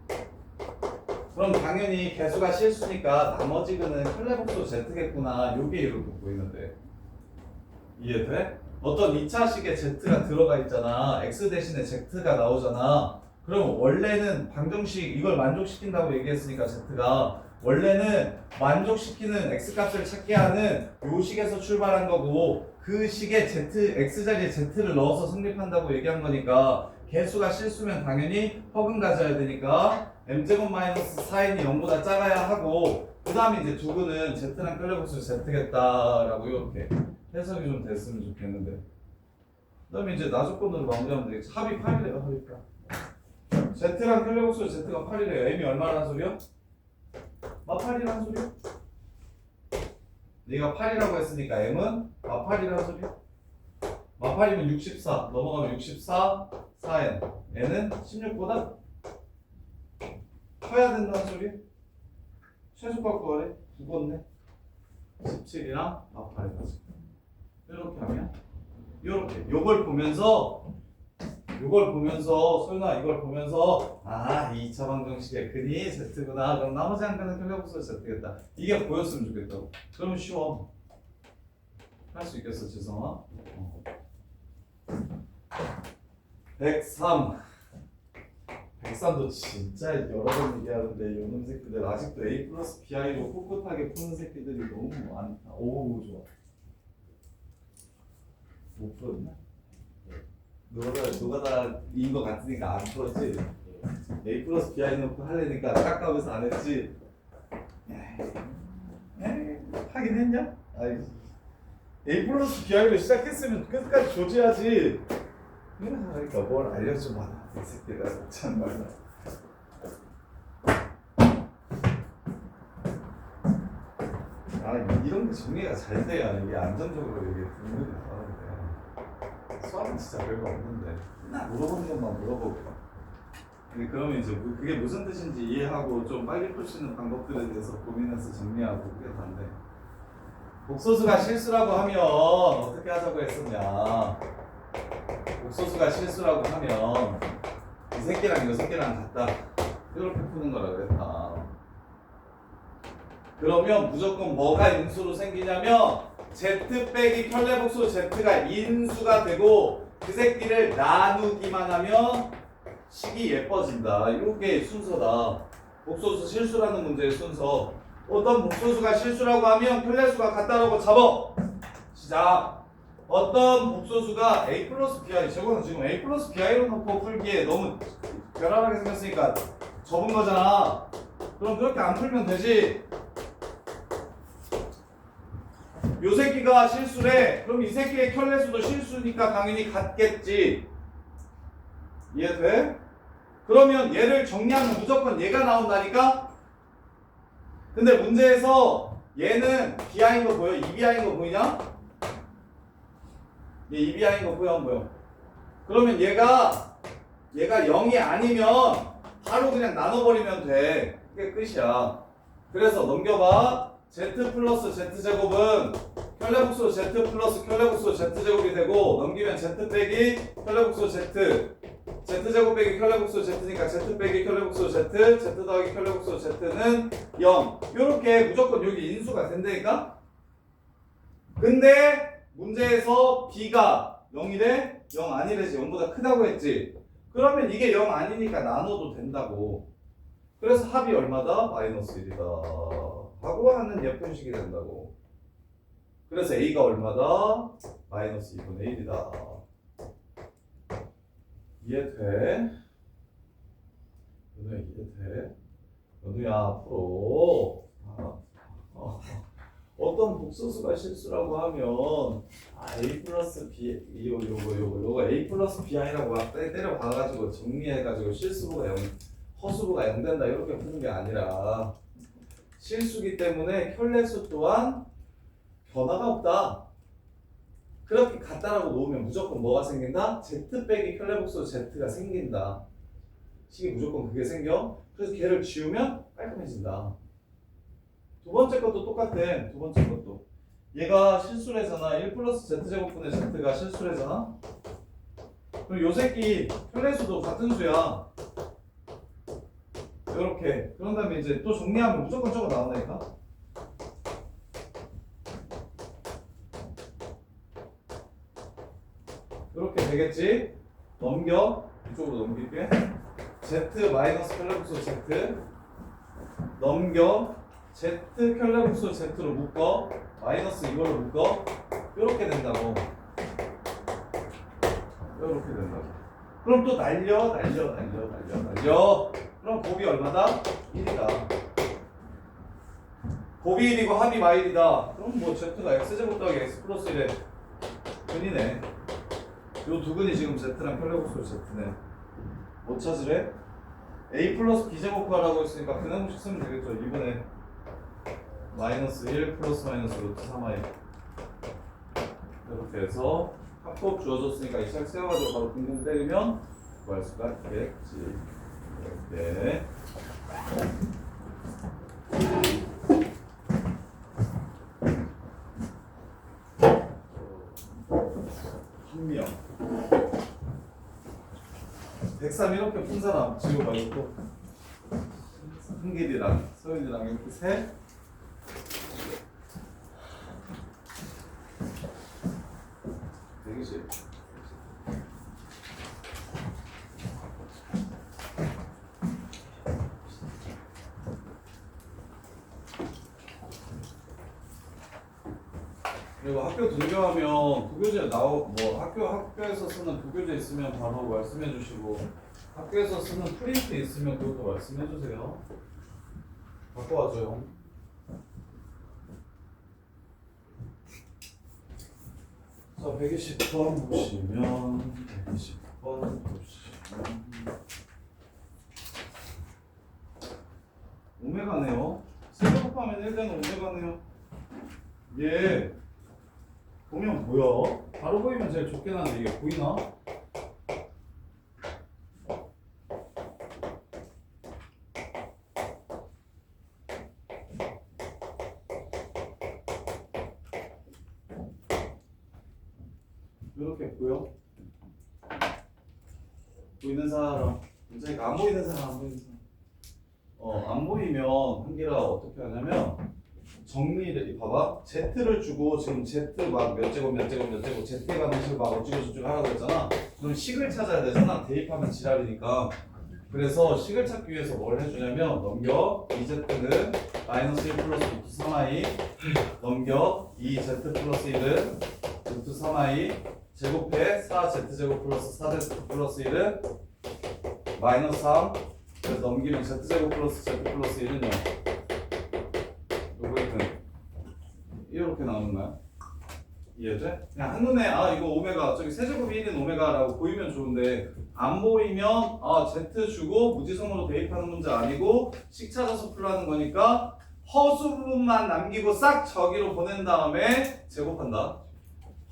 그럼 당연히 개수가 실수니까 나머지 근은 클레복수 Z겠구나 요게 이렇게 보이는데 이해돼? 어떤 2차식에 Z가 들어가 있잖아 X 대신에 Z가 나오잖아 그럼 원래는 방정식 이걸 만족시킨다고 얘기했으니까 Z가 원래는 만족시키는 X값을 찾게 하는 요 식에서 출발한 거고 그 식에 X 자리에 Z를 넣어서 성립한다고 얘기한 거니까 개수가 실수면 당연히 허근 가져야 되니까 m제곱 마이너스 4n이 0보다 작아야 하고 그 다음에 이제 두 근은 Z랑 클레복수 Z겠다라고 이렇게 해석이 좀 됐으면 좋겠는데 그 다음에 이제 나조건으로 마무리하면 되겠지 합이 8이래요 합이 8 Z랑 클레복수 Z가 8이래요 M이 얼마라는 소리야? 마8이라는 소리야? 네가 8이라고 했으니까 M은 마8이라는 소리야? 마8이면 64 넘어가면 64 4n n은 16보다 커야 된다는 소리? 최소값 구하래? 죽었네 17이랑 마8까지 이렇게 하면 이렇게 요걸 보면서 소윤아 이걸 보면서 이 2차 방정식의 근이 Z구나 그럼 나머지 한 근은 클레복수 Z겠다 이게 보였으면 좋겠다고 그러면 쉬워 할 수 있겠어 지성아? 103도 진짜 여러 번 얘기하는데 요놈 새끼들 아직도 A 플러스 BI로 꿋꿋하게 푸는 새끼들이 너무 많다 오 좋아 못 풀었나? 누가 다 이인 거 같으니까 안 풀었지? A 플러스 BI 놓고 하려니까 깝깝해서 안 했지? 하긴 했냐? A 플러스 BI로 시작했으면 끝까지 조지하지 그러니까 뭘 알려줘봐 이 새끼들 참말로 이런 게 정리가 잘 돼야 이게 안정적으로 이게 분명히 나오는데 수학은 진짜 별거 없는데 맨날 물어보는 것만 물어보고 근데 그러면 이제 그게 무슨 뜻인지 이해하고 좀 빨리 풀 수 있는 방법들에 대해서 고민해서 정리하고 그게 다인데 복소수가 실수라고 하면 어떻게 하자고 했었냐 복소수가 실수라고 하면 이 새끼랑 이 새끼랑 같다 이렇게 푸는 거라 그랬다 그러면 무조건 뭐가 인수로 생기냐면 Z 빼기 편례복수 Z가 인수가 되고 그 새끼를 나누기만 하면 식이 예뻐진다 이게 순서다 복소수 실수라는 문제의 순서 어떤 복소수가 실수라고 하면 편례수가 같다라고 잡아 시작 어떤 복소수가 A 플러스 BI 저거는 지금 A 플러스 BI로 놓고 풀기에 너무 결합하게 생겼으니까 접은 거잖아 그럼 그렇게 안 풀면 되지 요 새끼가 실수래 그럼 이 새끼의 켤레수도 실수니까 당연히 같겠지 이해돼? 그러면 얘를 정리하면 무조건 얘가 나온다니까? 근데 문제에서 얘는 BI인 거 보여? EBI인 거 보이냐? 얘 EBI인 거 보여 안 보여? 그러면 얘가 0이 아니면 바로 그냥 나눠버리면 돼 그게 끝이야 그래서 넘겨봐 z 플러스 z제곱은 켤레복수 z 플러스 켤레복수 z제곱이 되고 넘기면 z 빼기 켤레복수 z제곱 빼기 켤레복수 z니까 z 빼기 켤레복수 z 더하기 켤레복수 z는 0 요렇게 무조건 여기 인수가 된다니까? 근데 문제에서 b가 0이래? 0 아니래지 0보다 크다고 했지 그러면 이게 0 아니니까 나눠도 된다고 그래서 합이 얼마다? 마이너스 1이다 하고 하는 예쁜 식이 된다고 그래서 A가 얼마다? 마이너스 2분의 1이다 이해돼? 연우야 이해돼? 연우야 앞으로 어떤 복소수가 실수라고 하면 A 플러스 B 요거 A 플러스 B이라고 막 때려 봐가지고 정리해가지고 실수부가 0 허수부가 0 된다 이렇게 푸는 게 아니라 실수기 때문에 켤레수 또한 변화가 없다. 그렇게 같다라고 놓으면 무조건 뭐가 생긴다? Z 빼기 켤레복수 Z가 생긴다. 식이 무조건 그게 생겨. 그래서 걔를 지우면 깔끔해진다. 두 번째 것도 똑같아. 두 번째 것도. 얘가 실수래잖아. 1 플러스 Z제곱분의 Z가 실수래잖아. 그럼 요 새끼 켤레수도 같은 수야. 요렇게. 그런 다음에 이제 또 정리하면 무조건 저거 나온다니까. 이렇게 되겠지? 넘겨. 이쪽으로 넘길게. Z 마이너스 켤레복수 Z 넘겨. Z 켤레복수 Z로 묶어. 마이너스 이걸로 묶어. 이렇게 된다고. 이렇게 된다고. 그럼 또 날려. 그럼 곱이 얼마다? 1이다. 곱이 1이고 합이 마일이다. 그럼 뭐 Z가 X제곱 더하기 X 플러스 1의 근이네. 요 두 근이 지금 Z랑 켤레복수 Z네. 뭐 찾으래? A 플러스 B제곱 구하라고 했으니까 그냥 공식 쓰면 되겠죠. 2분의 마이너스 1 플러스 마이너스 루트 3i 이렇게 해서 합법 주어졌으니까 이 책 세워가지고 바로 둥둥 때리면 구할 수가 있겠지. 이렇게 한명 103 이렇게 푼 사람 지우봐. 이거 한길이랑 서윤이랑 이렇게 셋 되겠지. 그리고 학교 등교하면 부교재 뭐 학교에서 쓰는 부교재 있으면 바로 말씀해 주시고 학교에서 쓰는 프린트 있으면 그것도 말씀해 주세요. 갖고 와줘요. 자, 120번 보시면 120번 보시면 오메가네요. 세제곱하면 1되는 오메가네요. 얘 보면 보여? 바로 보이면 제일 좋긴 한데 이게 보이나? 이렇게 보여? 보이는 사람 그러니까 안 보이는 사람 안 보이는 사람 안 보이면 한기라 어떻게 하냐면 정리를 봐봐. Z를 주고 지금 Z 막 몇 제곱 Z에 가는 식으로 막 어쩌고저쩌고 하라고 했잖아. 그럼 식을 찾아야 되잖아. 대입하면 지랄이니까. 그래서 식을 찾기 위해서 뭘 해주냐면 넘겨 2Z는 마이너스 1 플러스 루트 3i 넘겨 2Z 플러스 1은 루트 3i 제곱해 4Z제곱 플러스 4Z 플러스 1은 마이너스 3 그래서 넘기면 Z제곱 플러스 Z 플러스 1은 0 이렇게 나오는 거야. 이해돼? 그냥 한눈에 이거 오메가 저기 세제곱이 1인 오메가라고 보이면 좋은데 안 보이면 Z 주고 무지성으로 대입하는 문제 아니고 식 찾아서 풀라는 거니까 허수 부분만 남기고 싹 저기로 보낸 다음에 제곱한다.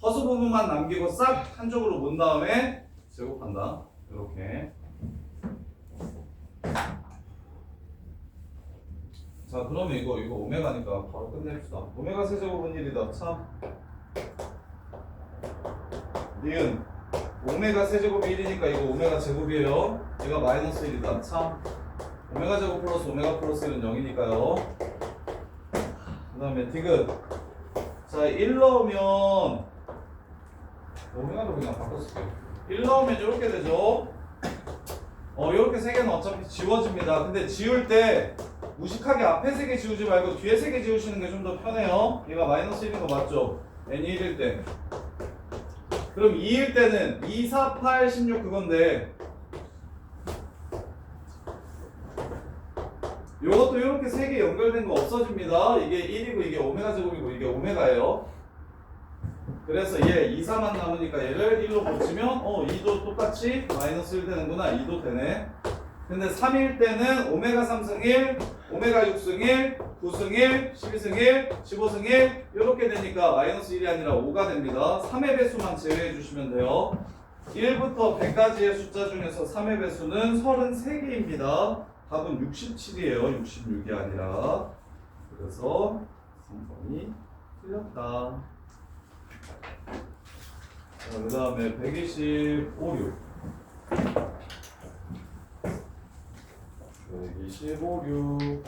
허수 부분만 남기고 싹 한쪽으로 몬 다음에 제곱한다. 이렇게 자 그러면 이거 오메가니까 바로 끝냅시다. 오메가 세제곱은 1이다. 참. 니은 오메가 세제곱이 1이니까 이거 오메가 제곱이에요. 얘가 마이너스 1이다. 참. 오메가 제곱 플러스 오메가 플러스 1은 0이니까요. 그 다음에 디귿. 자 1 넣으면 오메가로 그냥 바꿔줄게요. 1 넣으면 이렇게 되죠. 이렇게 세 개는 어차피 지워집니다. 근데 지울 때 무식하게 앞에 세 개 지우지 말고 뒤에 세 개 지우시는 게 좀 더 편해요. 얘가 마이너스 1인 거 맞죠? n이 1일 때. 그럼 2일 때는 2, 4, 8, 16 그건데 요것도 이렇게 세 개 연결된 거 없어집니다. 이게 1이고 이게 오메가 제곱이고 이게 오메가예요. 그래서 얘 2, 4만 남으니까 얘를 1로 고치면 2도 똑같이 마이너스 1 되는구나. 2도 되네. 근데 3일 때는 오메가 3승 1, 오메가 6승 1, 9승 1, 12승 1, 15승 1 이렇게 되니까 마이너스 1이 아니라 5가 됩니다. 3의 배수만 제외해 주시면 돼요. 1부터 100까지의 숫자 중에서 3의 배수는 33개입니다. 답은 67이에요. 66이 아니라. 그래서 3번이 틀렸다. 자, 그 다음에 125, 6. 125, 6.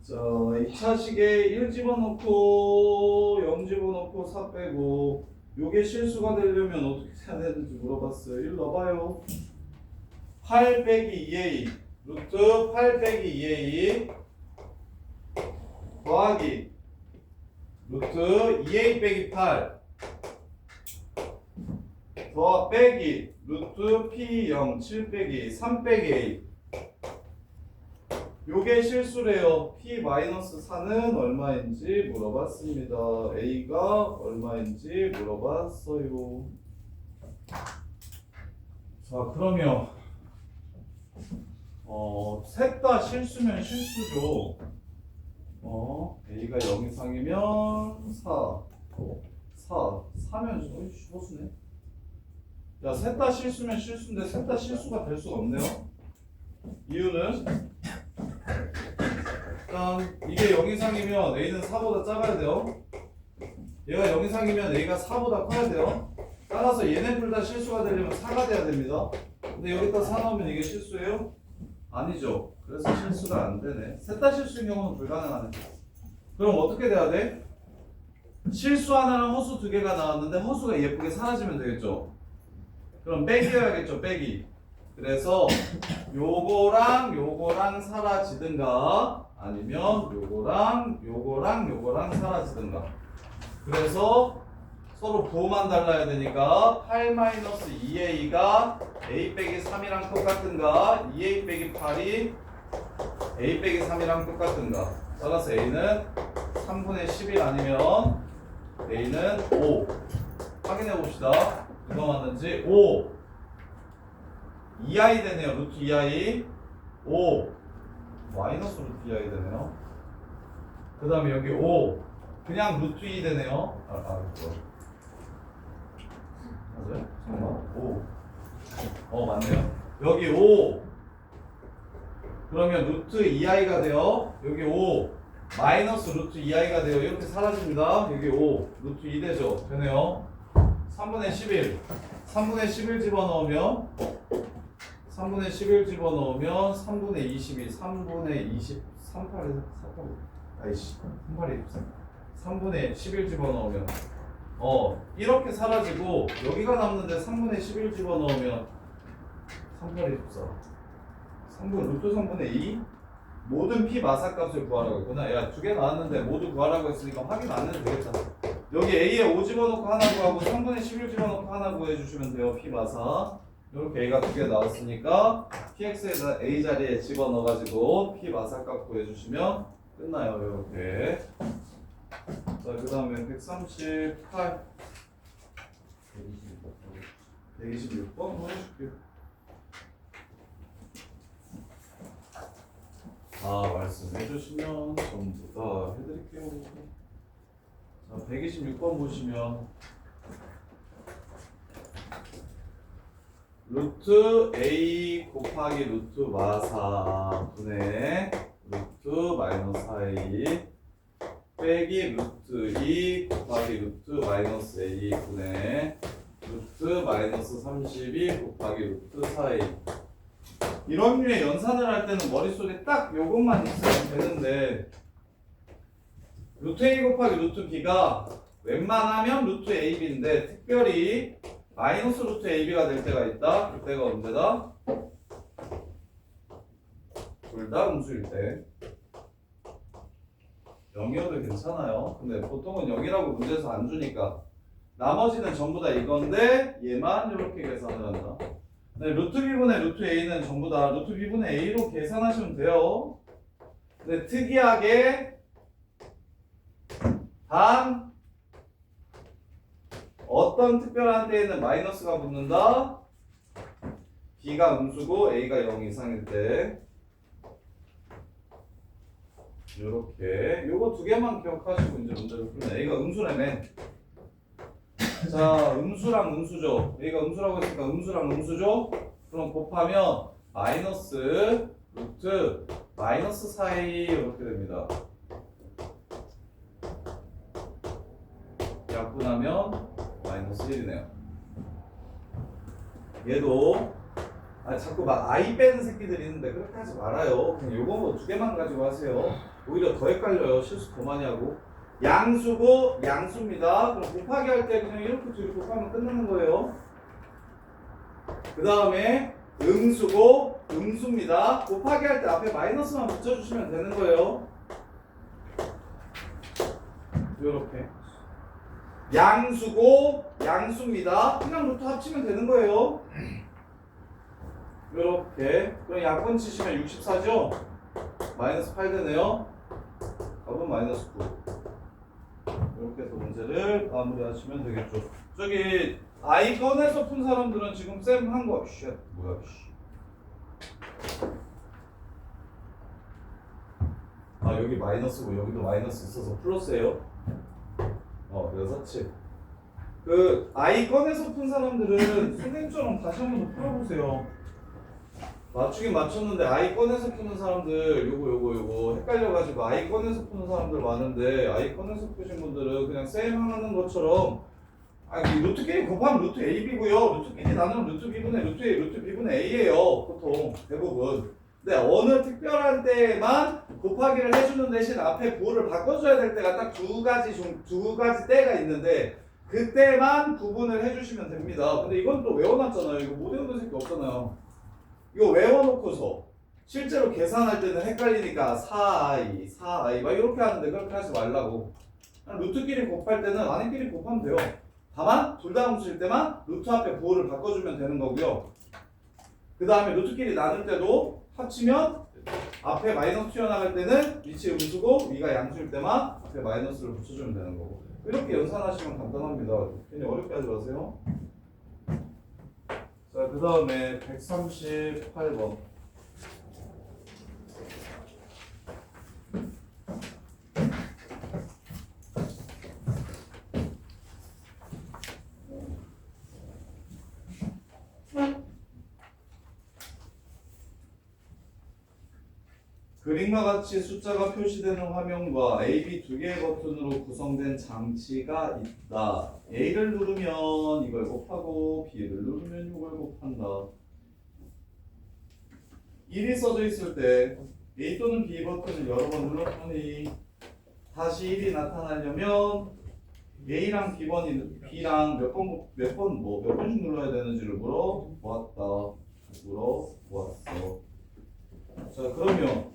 자, 2차식에 1 집어넣고 0 집어넣고 4 빼고 요게 실수가 되려면 어떻게 해야 되는지 물어봤어요. 1 넣어봐요. 8 빼기 2a 루트 8 빼기 2a 더하기 루트 2a 빼기 8 더 빼기 루트 p0 7 빼기 3 빼기 a 요게 실수래요. p-4는 얼마인지 물어봤습니다. a가 얼마인지 물어봤어요. 자 그러면 셋 다 실수면 실수죠. a가 0 이상이면 4면 허수네. 야 셋 다 실수면 실수인데 셋 다 실수가 될 수가 없네요. 이유는 일단 이게 0 이상이면 a는 4보다 작아야 돼요. 얘가 0 이상이면 a가 4보다 커야 돼요. 따라서 얘네 둘 다 실수가 되려면 4가 돼야 됩니다. 근데 여기다 4 넣으면 이게 실수예요? 아니죠. 그래서 실수가 안 되네. 셋 다 실수인 경우는 불가능하네. 그럼 어떻게 돼야 돼? 실수 하나랑 허수 두 개가 나왔는데 허수가 예쁘게 사라지면 되겠죠. 그럼 빼기여야겠죠. 빼기. 그래서 요거랑 사라지든가 아니면 요거랑 사라지든가. 그래서 서로 부호만 달라야 되니까 8-2a가 a 빼기 3이랑 똑같든가 2a 빼기 8이 a 빼기 3이랑 똑같든가. 따라서 a는 3분의 11 아니면 a는 5. 확인해 봅시다. 누가 맞는지. 5 2i 되네요. 루트 2i 5 마이너스 루트 2i 되네요. 그 다음에 여기 5 그냥 루트 2 되네요. 맞아요? 잠깐만 5 맞네요. 여기 5 그러면 루트 2i가 돼요. 여기 5 마이너스 루트 2i가 돼요. 이렇게 사라집니다. 여기 5 루트 2 되죠. 되네요. 3분의 11 3분의 11 집어넣으면 3분의 22 3분의 20 38에서 48 아이씨 38에 3분의 11 집어넣으면 이렇게 사라지고 여기가 남는데 3분의 11 집어넣으면 38에 14 루트 3분의 2 모든 p 마사값을 구하라고 했구나. 야 두 개 나왔는데 모두 구하라고 했으니까 확인 안 해도 되겠다. 여기 a에 5 집어넣고 하나 구하고 3분의 11 집어넣고 하나 구해주시면 돼요. p 마사 이렇게 a가 두 개 나왔으니까 px에다 a 자리에 집어넣어가지고 p 마사값 구해주시면 끝나요. 이렇게. 자 그 다음에 138 126번 해줄게. 말씀해 주시면 전부 다 해드릴게요. 자, 126번 보시면 루트 A 곱하기 루트 마사 분의 루트 마이너스 4A 빼기 루트 2 곱하기 루트 마이너스 A 분의 루트 마이너스 32 곱하기 루트 4A. 이런 류의 연산을 할 때는 머릿속에 딱 요것만 있으면 되는데 루트 A 곱하기 루트 B가 웬만하면 루트 AB인데 특별히 마이너스 루트 AB가 될 때가 있다. 그때가 언제다? 둘 다 음수일 때. 0이어도 괜찮아요. 근데 보통은 0이라고 문제에서 안 주니까 나머지는 전부 다 이건데 얘만 이렇게 계산을 한다. 네, 루트 B분의 루트 A는 전부 다 루트 B분의 A로 계산하시면 돼요. 근데 특이하게 단 어떤 특별한 때에는 마이너스가 붙는다. B가 음수고 A가 0 이상일 때 요렇게 요거 두 개만 기억하시고 이제 문제를 풀면 A가 음수라며. 자, 음수랑 음수죠. A가 음수라고 했으니까 음수랑 음수죠. 그럼 곱하면 마이너스 루트 마이너스 4A 이렇게 됩니다. 약분하면 마이너스 1이네요. 얘도 자꾸 막 I 빼는 새끼들이 있는데 그렇게 하지 말아요. 그냥 요거 두 개만 가지고 하세요. 오히려 더 헷갈려요. 실수 더 많이 하고. 양수고 양수입니다. 그럼 곱하기 할 때 그냥 이렇게 둘이 곱하면 끝나는 거예요. 그 다음에 음수고 음수입니다. 곱하기 할 때 앞에 마이너스만 붙여주시면 되는 거예요. 요렇게. 양수고 양수입니다. 그냥 루트 합치면 되는 거예요. 요렇게. 그럼 약분 치시면 64죠? 마이너스 8 되네요. 답은 마이너스 9. 이렇게 해서 문제를 마무리하시면 되겠죠. 저기 I 꺼내서 푼 사람들은 지금 쌤 한 거 쉣 뭐야 씨. 여기 마이너스고 여기도 마이너스 있어서 플러스예요. 그래서 7. 그 I 꺼내서 푼 사람들은 선생님처럼 다시 한 번 더 풀어보세요. 맞추긴 맞췄는데 I 꺼내서 푸는 사람들 요거 헷갈려가지고 I 꺼내서 푸는 사람들 많은데 I 꺼내서 푸신 분들은 그냥 쌤 하는 것처럼 루트끼리 곱하면 루트 AB고요. 루트끼리 나누면 루트 B분의 루트 A, 루트 B분의 A예요. 보통 대부분. 근데 어느 특별한 때에만 곱하기를 해주는 대신 앞에 부호를 바꿔줘야 될 때가 딱 두 가지 때가 있는데 그때만 구분을 해주시면 됩니다. 근데 이건 또 외워놨잖아요. 이거 못 외우는 새끼 없잖아요. 이거 외워놓고서 실제로 계산할 때는 헷갈리니까 4i 막 이렇게 하는데 그렇게 하지 말라고. 루트끼리 곱할 때는 안에끼리 곱하면 돼요. 다만 둘 다 음수일 때만 루트 앞에 부호를 바꿔주면 되는 거고요. 그 다음에 루트끼리 나눌 때도 합치면 앞에 마이너스 튀어나갈 때는 위치 음수고 위가 양수일 때만 앞에 마이너스를 붙여주면 되는 거고. 이렇게 연산하시면 간단합니다. 괜히 어렵게 하지 마세요. 자, 그 다음에 138번. 그림과 같이 숫자가 표시되는 화면과 A, B 두 개의 버튼으로 구성된 장치가 있다. A를 누르면 이걸 곱하고 B를 누르면 이걸 곱한다. 1이 써져 있을 때 A 또는 B 버튼을 여러 번 눌렀더니 다시 1이 나타나려면 A랑 B랑 몇 번씩 눌러야 되는지를 물어보았어. 자, 그러면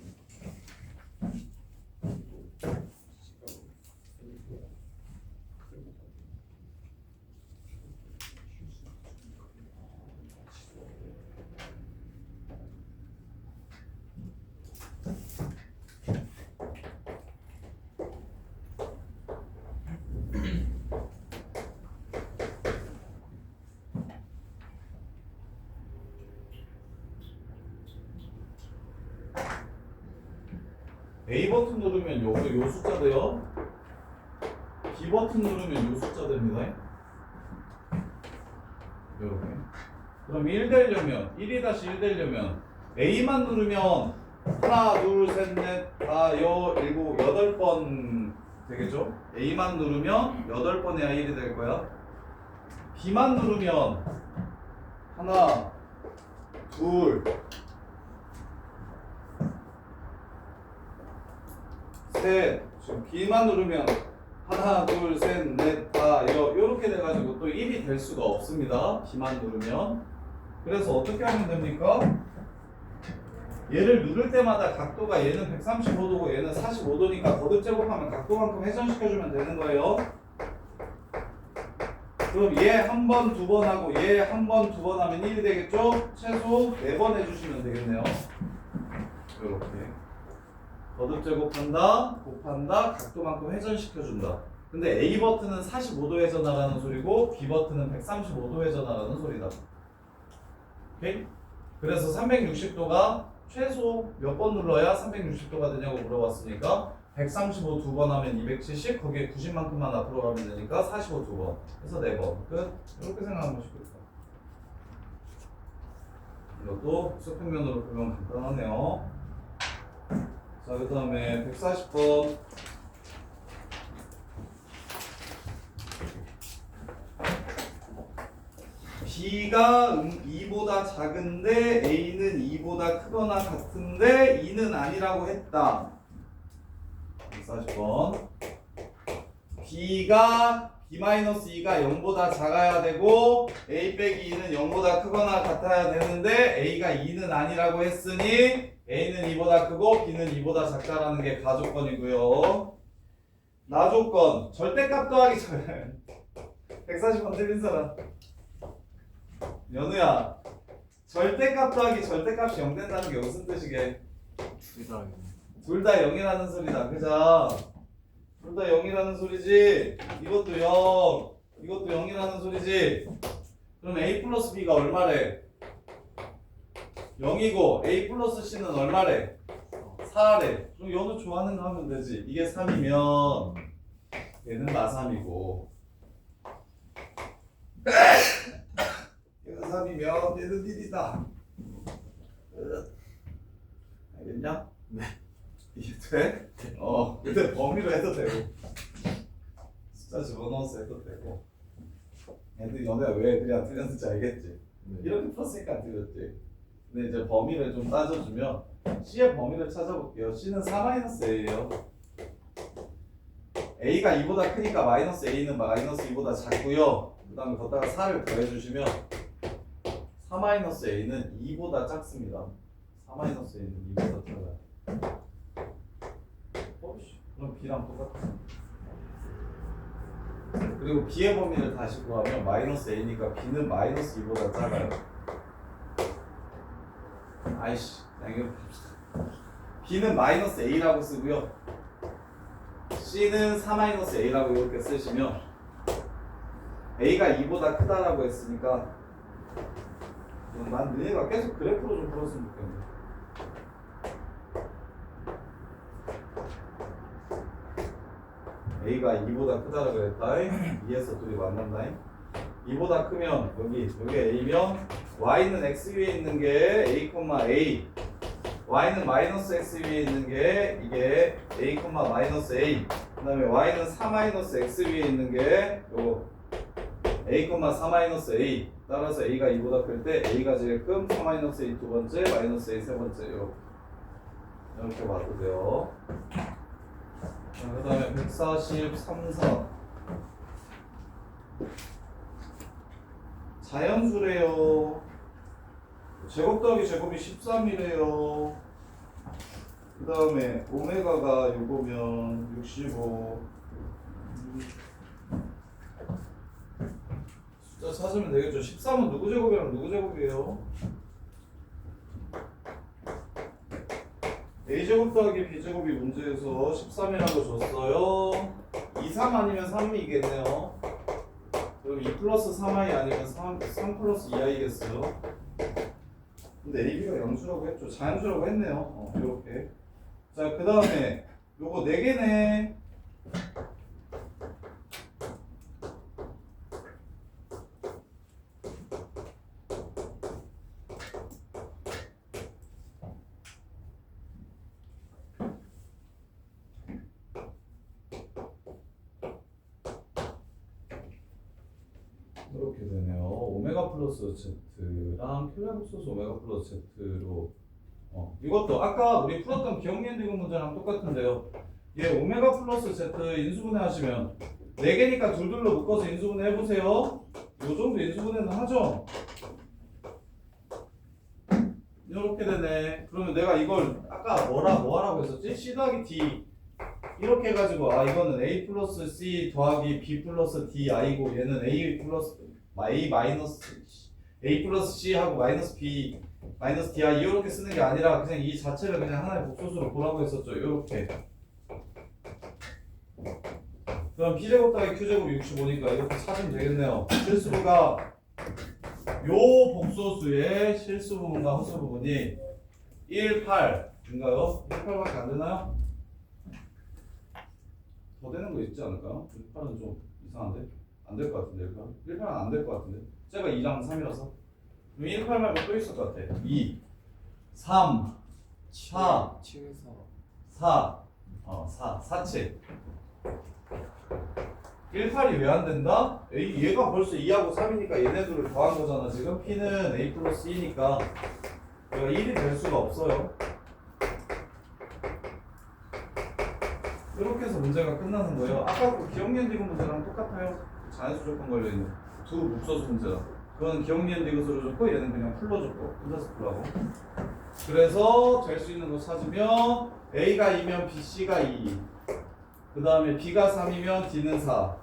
A 버튼 누르면 요 숫자 돼요. B 버튼 누르면 요 숫자 됩니다. 요렇게. 그럼 1 되려면 1이-1 되려면 A만 누르면 하나, 둘, 셋, 넷, 다, 여, 일곱, 8번 되겠죠? A만 누르면 8번 해야 1이 될 거야. B만 누르면 하나, 둘, 셋. 지금 B만 누르면 하나, 둘, 셋, 넷, 다, 여 요렇게 돼가지고 또 1이 될 수가 없습니다. B만 누르면. 그래서 어떻게 하면 됩니까? 얘를 누를 때마다 각도가 얘는 135도고 얘는 45도니까 거듭 제곱하면 각도만큼 회전시켜주면 되는 거예요. 그럼 얘 한 번, 두 번 하고 얘 한 번, 두 번 하면 1이 되겠죠? 최소 4번 해주시면 되겠네요. 이렇게 거듭 제곱한다, 곱한다, 각도만큼 회전시켜준다. 근데 A 버튼은 45도 회전하라는 소리고 B 버튼은 135도 회전하라는 소리다. 오케이? 그래서 360도가 최소 몇 번 눌러야 360도가 되냐고 물어봤으니까 135 두 번 하면 270, 거기에 90만큼만 앞으로 가면 되니까 45 두 번, 그래서 4번 끝. 이렇게 생각하면 쉽겠다. 이것도 수평면으로 보면 간단하네요. 자, 그 다음에 140번. B가 2보다 작은데 A는 2보다 크거나 같은데 2는 아니라고 했다. 140번. B가 B-2가 0보다 작아야 되고 A 빼기 2는 0보다 크거나 같아야 되는데 A가 2는 아니라고 했으니 A는 2보다 크고 B는 2보다 작다라는 게 가조건이고요. 나조건. 절대값 더하기 140번 틀린 사람. 연우야, 절대값 더하기 절대값이 0 된다는 게 무슨 뜻이게? 둘 다 0이라는 소리다. 그죠? 둘 다 0이라는 소리지. 이것도 0, 이것도 0이라는 소리지. 그럼 A 플러스 B가 얼마래? 0이고 A 플러스 C는 얼마래? 4래. 그럼 연우 좋아하는 거 하면 되지. 이게 3이면 얘는 마3이고 얘가 3이면 얘는 1이다. 알겠냐? 네. 이게 돼? 근데 범위로 해도 되고 숫자 집어넣어서 해도 되고. 애들 연애가 왜 그냥 틀렸는지 알겠지? 네. 이렇게 풀었으니까 안 틀렸지. 근데 이제 범위를 좀 따져주면 C의 범위를 찾아볼게요. C는 4-A예요. A가 2보다 크니까 마이너스 A는 마이너스 2보다 작고요. 그 다음에 걷다가 4를 더해주시면 4-A는 2보다 작습니다. 4-A는 2보다 작아요. 그럼 B랑 똑같아. 그리고 B의 범위를 다시 구하면 마이너스 A니까 B는 마이너스 2보다 작아요. 아이씨, 이거 B는 마이너스 A라고 쓰고요. C는 4-A라고 이렇게 쓰시면 A가 2보다 크다라고 했으니까 난 너네가 계속 그래프로 좀 풀었으면 좋겠네. A가 2보다 크다라고 했다. 2에서 둘이 만난다. 2보다 크면 여기 A면 Y는 X 위에 있는 게 A, A, Y는 마이너스 X 위에 있는 게 이게 A, 마이너스 A. 그 다음에 Y는 4-X 위에 있는 게 요거 A, 4-A. 따라서 A가 2보다 클 때 A가 제일 큰, 4-A 두 번째, 마이너스 A 세 번째 이렇게 봐도 돼요. 자, 그 다음에 143, 4. 자연수래요. 제곱 더하기 제곱이 13이래요. 그 다음에 오메가가 요거면 65. 숫자 찾으면 되겠죠. 13은 누구 제곱이랑 누구 제곱이에요? A제곱 더하기 B제곱이 문제에서 13이라고 줬어요. 2, 3 아니면 3이겠네요. 그럼 2 플러스 3i 아니면 3 플러스 2i겠어요. 근데 AB가 영수라고 했죠. 자연수라고 했네요. 이렇게 자, 그 다음에 요거 4개네. 이렇게 되네요. 오메가 플러스 Z랑 킬레복소스 오메가 플러스 Z로 이것도 아까 우리 풀었던 기억니은 디귿 문제랑 똑같은데요. 얘 오메가 플러스 Z 인수분해 하시면 4개니까 둘둘로 묶어서 인수분해 해보세요. 요 정도 인수분해는 하죠? 이렇게 되네. 그러면 내가 이걸 아까 뭐 하라고 했었지? C 더하기 D 이렇게 해가지고 이거는 A 플러스 C 더하기 B 플러스 D I고 얘는 A 플러스 A 마이너스 A 플러스 C 하고 마이너스 B 마이너스 DI 이렇게 쓰는 게 아니라 그냥 이 자체를 그냥 하나의 복소수로 보라고 했었죠. 이렇게. 그럼 P제곱 더하기 Q제곱 65니까 이렇게 찾으면 되겠네요. 실수부가 요 복소수의 실수 부분과 허수 부분이 1, 8인가요? 1, 8밖에 안 되나요? 더 되는 거 있지 않을까요? 1, 8은 좀 이상한데? 안 될 것 같은데 1, 8은 안 될 것 같은데? 제가 2랑 3이라서 1, 8 말고 또 있을 것 같아. 2, 3, 4, 7, 4, 4, 7 1, 8이 왜 안 된다? 얘가 벌써 2하고 3이니까 얘네들을 더한 거잖아. 지금 P는 A 플러스 E니까 얘가 1이 될 수가 없어요. 이렇게 해서 문제가 끝나는 거예요. 아까 그 기억니은 디귿 문제랑 똑같아요. 자연수 조건 걸려있는 두 목소수 문제랑. 그건 기억니은 디귿으로 줬고 얘는 그냥 풀러줬고 혼자서 풀라고. 그래서 될 수 있는 거 찾으면 A가 2면 B, C가 2. 그 다음에 B가 3이면 D는 4.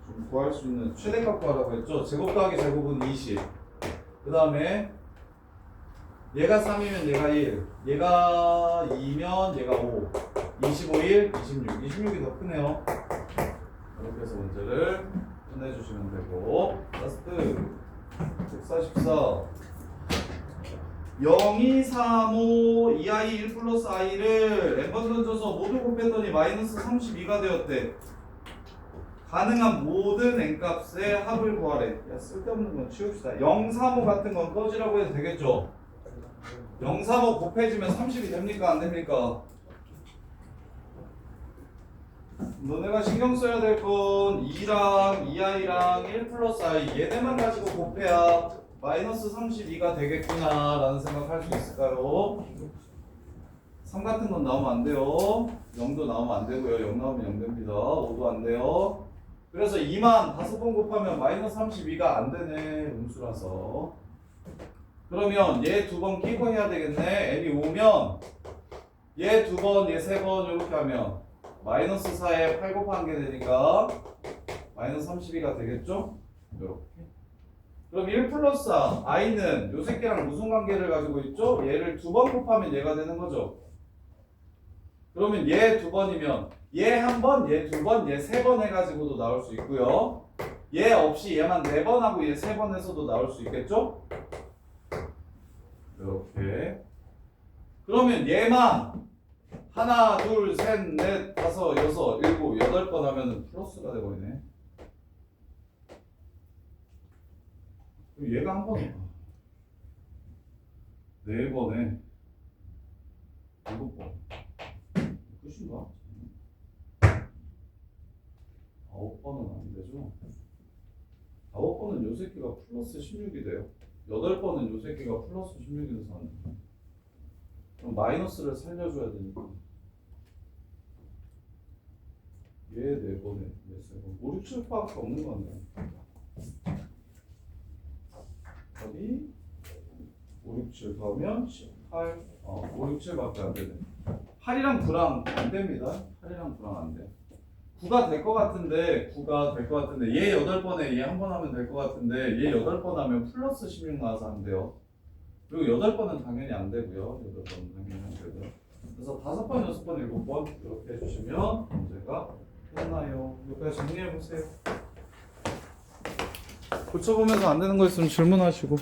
좀 구할 수 있는 최대값 구하라고 했죠. 제곱 더하기 제곱은 20. 그 다음에 얘가 3이면 얘가 1. 얘가 2면 얘가 5. 25, 1, 26. 26이 더 크네요. 이렇게 해서 문제를 끝내주시면 되고. 라스트 144. 0, 2, 3, 5, 2i 1 플러스 i를 n번 던져서 모두 곱했더니 마이너스 32가 되었대. 가능한 모든 n값의 합을 구하래. 야, 쓸데없는 건 치웁시다. 0, 3, 5 같은 건 꺼지라고 해도 되겠죠? 0, 3, 5 곱해지면 30이 됩니까? 안 됩니까? 너네가 신경 써야 될 건 2랑 2i랑 1 플러스 i 얘네만 가지고 곱해야 마이너스 32가 되겠구나 라는 생각할 수 있을까요? 3 같은 건 나오면 안 돼요. 0도 나오면 안 되고요. 0 나오면 0 됩니다. 5도 안 돼요. 그래서 2만 5번 곱하면 마이너스 32가 안 되네. 음수라서. 그러면 얘 2번 끼고 해야 되겠네. n이 5면 얘 2번, 얘 3번 이렇게 하면 마이너스 4에 8 곱한 게 되니까 마이너스 32가 되겠죠? 이렇게. 그럼 1 플러스 i는 요 새끼랑 무슨 관계를 가지고 있죠? 얘를 2번 곱하면 얘가 되는 거죠. 그러면 얘 2번이면 얘 1번, 얘 2번, 얘 3번 해가지고도 나올 수 있고요. 얘 없이 얘만 4번 하고 얘 3번 해서도 나올 수 있겠죠? 이렇게. 그러면 얘만 하나, 둘, 셋, 넷, 다섯, 여섯, 일곱, 8번 하면 플러스가 돼버리네. 얘가 한 번, 4번에 7번. 끝인가? 9번은 안 되죠? 9번은 요 새끼가 플러스 16이 돼요. 8번은 요 새끼가 플러스 16이 돼서 안 돼. 그럼 마이너스를 살려줘야 되니까. 얘 4번에 얘 3번. 5, 6, 7밖에 없는 거 같네. 어디? 5, 6, 7 더하면 18. 5, 6, 7밖에 안 되네. 8이랑 9랑 안 됩니다. 8이랑 9랑 안 돼. 9가 될 것 같은데, 9가 될 것 같은데, 얘 8번에 얘 한 번 하면 될 것 같은데, 얘 8번 하면 플러스 16 나와서 안 돼요. 그리고 8번은 당연히 안 되고요. 8번은 당연히 안 되고요. 그래서 5번, 6번, 7번 이렇게 해주시면 문제가 끝나요. 여기까지 정리해보세요. 고쳐보면서 안 되는 거 있으면 질문하시고.